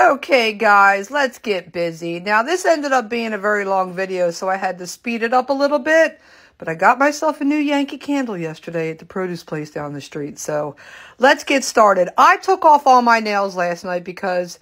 Okay, guys, let's get busy. Now, this ended up being a very long video, so I had to speed it up a little bit. But I got myself a new Yankee Candle yesterday at the produce place down the street. So let's get started. I took off all my nails last night because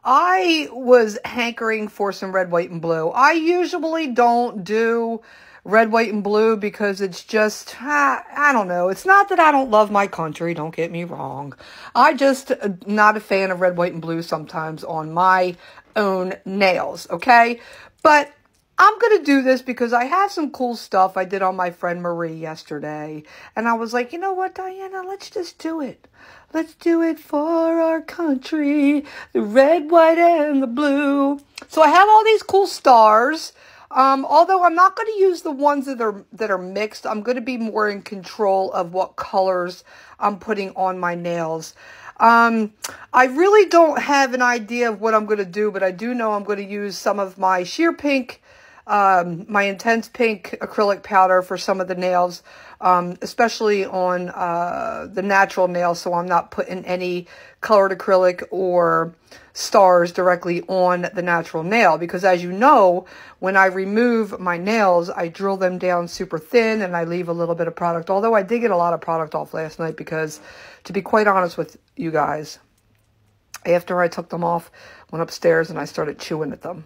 I was hankering for some red, white, and blue. I usually don't do red, white, and blue because it's just, I don't know. It's not that I don't love my country. Don't get me wrong. I just not a fan of red, white, and blue sometimes on my own nails. Okay. But I'm going to do this because I have some cool stuff I did on my friend Marie yesterday. And I was like, you know what, Diana, let's just do it. Let's do it for our country. The red, white, and the blue. So I have all these cool stars. Although I'm not going to use the ones that are mixed. I'm going to be more in control of what colors I'm putting on my nails. I really don't have an idea of what I'm going to do, but I do know I'm going to use some of my sheer pink, my intense pink acrylic powder for some of the nails, especially on the natural nails, so I'm not putting any colored acrylic or stars directly on the natural nail, because as you know, when I remove my nails, I drill them down super thin and I leave a little bit of product, although I did get a lot of product off last night because, to be quite honest with you guys, after I took them off, went upstairs and I started chewing at them.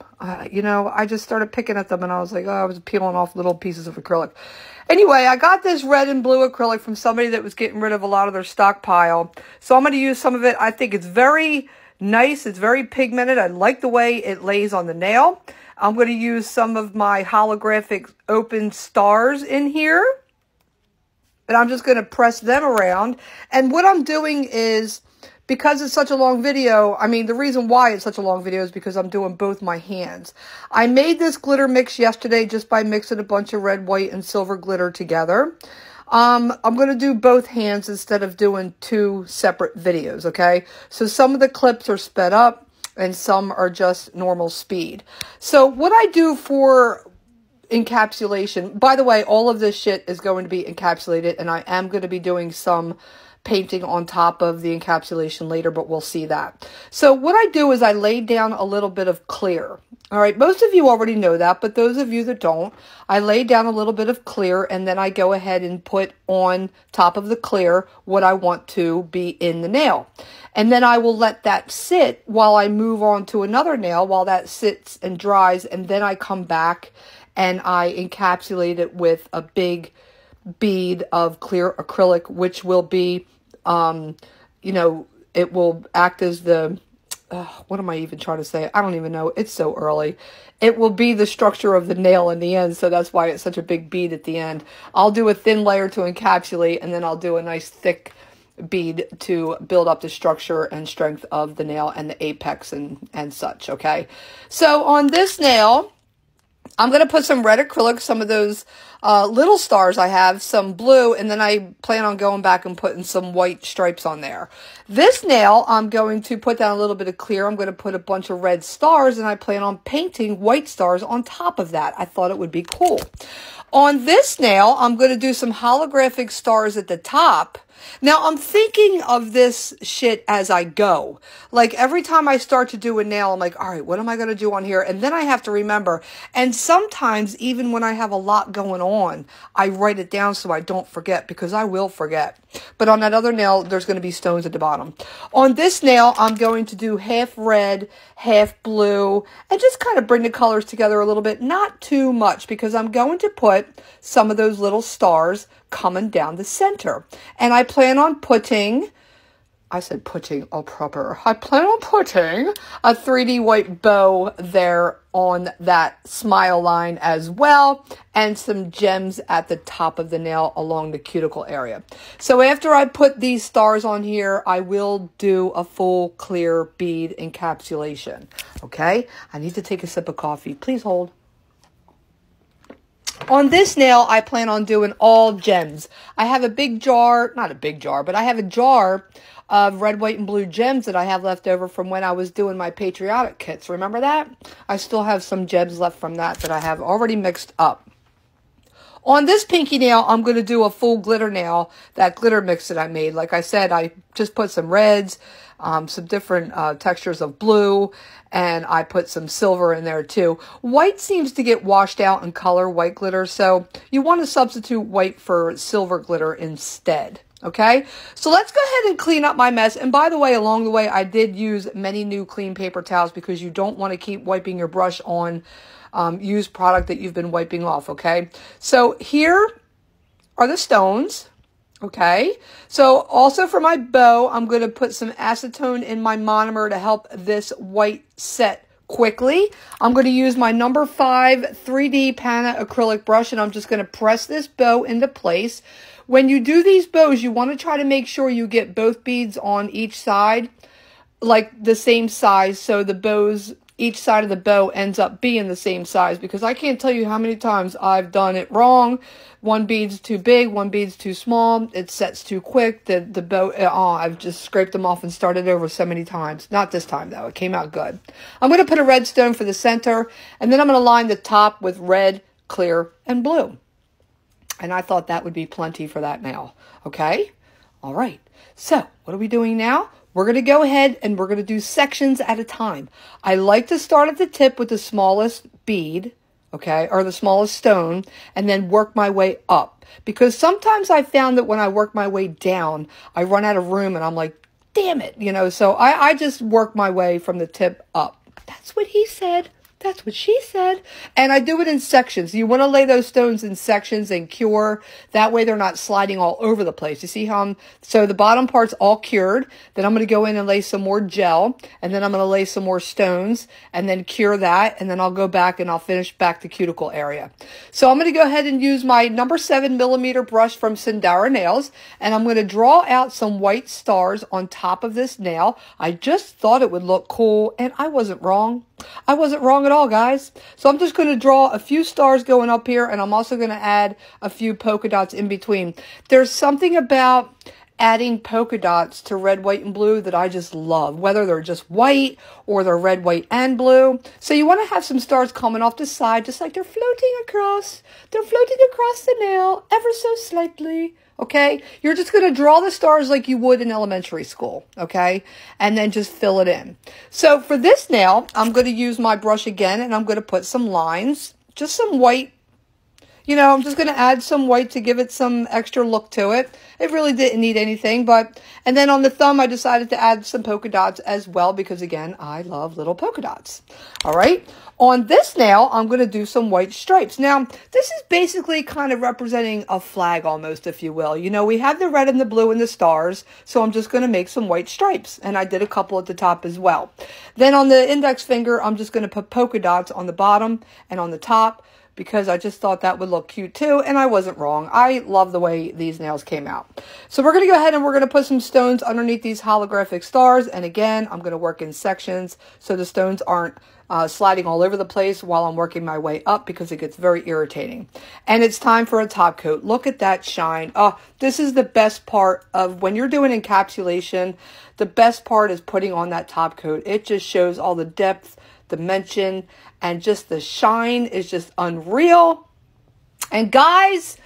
You know, I just started picking at them and I was like, oh, I was peeling off little pieces of acrylic. Anyway, I got this red and blue acrylic from somebody that was getting rid of a lot of their stockpile. So I'm going to use some of it. I think it's very nice. It's very pigmented. I like the way it lays on the nail. I'm going to use some of my holographic open stars in here. And I'm just going to press them around. And what I'm doing is, because it's such a long video, I mean, the reason why it's such a long video is because I'm doing both my hands. I made this glitter mix yesterday just by mixing a bunch of red, white, and silver glitter together. I'm going to do both hands instead of doing two separate videos, okay? So some of the clips are sped up and some are just normal speed. So what I do for encapsulation, by the way, all of this shit is going to be encapsulated, and I am going to be doing some painting on top of the encapsulation later, but we'll see that. So what I do is I lay down a little bit of clear. All right, most of you already know that, but those of you that don't, I lay down a little bit of clear, and then I go ahead and put on top of the clear what I want to be in the nail. And then I will let that sit while I move on to another nail, while that sits and dries, and then I come back and I encapsulate it with a big bead of clear acrylic, which will be, you know, it will act as the, what am I even trying to say? I don't even know. It's so early. It will be the structure of the nail in the end, so that's why it's such a big bead at the end. I'll do a thin layer to encapsulate, and then I'll do a nice thick bead to build up the structure and strength of the nail and the apex and such, okay? So on this nail, I'm going to put some red acrylic, some of those little stars I have, some blue, and then I plan on going back and putting some white stripes on there. This nail, I'm going to put down a little bit of clear. I'm going to put a bunch of red stars, and I plan on painting white stars on top of that. I thought it would be cool. On this nail, I'm going to do some holographic stars at the top. Now, I'm thinking of this shit as I go. Like, every time I start to do a nail, I'm like, all right, what am I going to do on here? And then I have to remember. And sometimes, even when I have a lot going on, I write it down so I don't forget, because I will forget. But on that other nail, there's going to be stones at the bottom. On this nail, I'm going to do half red, half blue, and just kind of bring the colors together a little bit. Not too much, because I'm going to put some of those little stars coming down the center. And I plan on putting, I said putting all proper. I plan on putting a 3D white bow there on that smile line as well, and some gems at the top of the nail along the cuticle area. So after I put these stars on here, I will do a full clear bead encapsulation. Okay? I need to take a sip of coffee. Please hold. On this nail, I plan on doing all gems. I have a big jar, not a big jar, but I have a jar of red, white, and blue gems that I have left over from when I was doing my patriotic kits. Remember that? I still have some gems left from that I have already mixed up. On this pinky nail, I'm going to do a full glitter nail, that glitter mix that I made. Like I said, I just put some reds, some different textures of blue, and I put some silver in there too. White seems to get washed out in color, white glitter, so you want to substitute white for silver glitter instead. Okay, so let's go ahead and clean up my mess. And by the way, along the way, I did use many new clean paper towels because you don't want to keep wiping your brush on used product that you've been wiping off, okay? So here are the stones, okay? So also for my bow, I'm going to put some acetone in my monomer to help this white set quickly. I'm going to use my number 5 3D Pana acrylic brush, and I'm just going to press this bow into place. When you do these bows, you want to try to make sure you get both beads on each side, like the same size, so the bows, each side of the bow ends up being the same size, because I can't tell you how many times I've done it wrong. One bead's too big, one bead's too small, it sets too quick, the bow, I've just scraped them off and started over so many times. Not this time though, it came out good. I'm going to put a red stone for the center, and then I'm going to line the top with red, clear, and blue. And I thought that would be plenty for that nail, okay? All right, so what are we doing now? We're going to go ahead and we're going to do sections at a time. I like to start at the tip with the smallest bead, okay, or the smallest stone, and then work my way up. Because sometimes I found that when I work my way down, I run out of room and I'm like, damn it, you know, so I just work my way from the tip up. That's what he said. That's what she said. And I do it in sections. You want to lay those stones in sections and cure. That way they're not sliding all over the place. You see how so the bottom part's all cured. Then I'm going to go in and lay some more gel. And then I'm going to lay some more stones and then cure that. And then I'll go back and I'll finish back the cuticle area. So I'm going to go ahead and use my number 7mm brush from Sindara Nails. And I'm going to draw out some white stars on top of this nail. I just thought it would look cool, and I wasn't wrong. I wasn't wrong at all, guys. So I'm just going to draw a few stars going up here, and I'm also going to add a few polka dots in between. There's something about adding polka dots to red, white, and blue that I just love, whether they're just white or they're red, white, and blue. So you want to have some stars coming off the side, just like they're floating across. They're floating across the nail ever so slightly. Okay, you're just going to draw the stars like you would in elementary school, okay, and then just fill it in. So for this nail, I'm going to use my brush again, and I'm going to put some lines, just some white. You know, I'm just going to add some white to give it some extra look to it. It really didn't need anything, and then on the thumb, I decided to add some polka dots as well, because again, I love little polka dots. All right. On this nail, I'm going to do some white stripes. Now, this is basically kind of representing a flag almost, if you will. You know, we have the red and the blue and the stars, so I'm just going to make some white stripes. And I did a couple at the top as well. Then on the index finger, I'm just going to put polka dots on the bottom and on the top, because I just thought that would look cute too, and I wasn't wrong. I love the way these nails came out. So we're going to go ahead and we're going to put some stones underneath these holographic stars, and again, I'm going to work in sections so the stones aren't sliding all over the place while I'm working my way up, because it gets very irritating. And it's time for a top coat. Look at that shine. Oh, this is the best part of when you're doing encapsulation. The best part is putting on that top coat. It just shows all the depth, dimension, and just the shine is just unreal. And guys,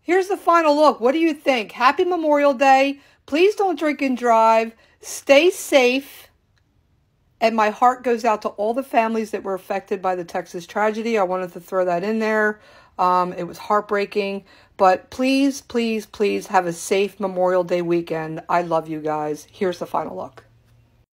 here's the final look. What do you think? Happy Memorial Day. Please don't drink and drive. Stay safe. And my heart goes out to all the families that were affected by the Texas tragedy. I wanted to throw that in there. It was heartbreaking. But please, please, please have a safe Memorial Day weekend. I love you guys. Here's the final look.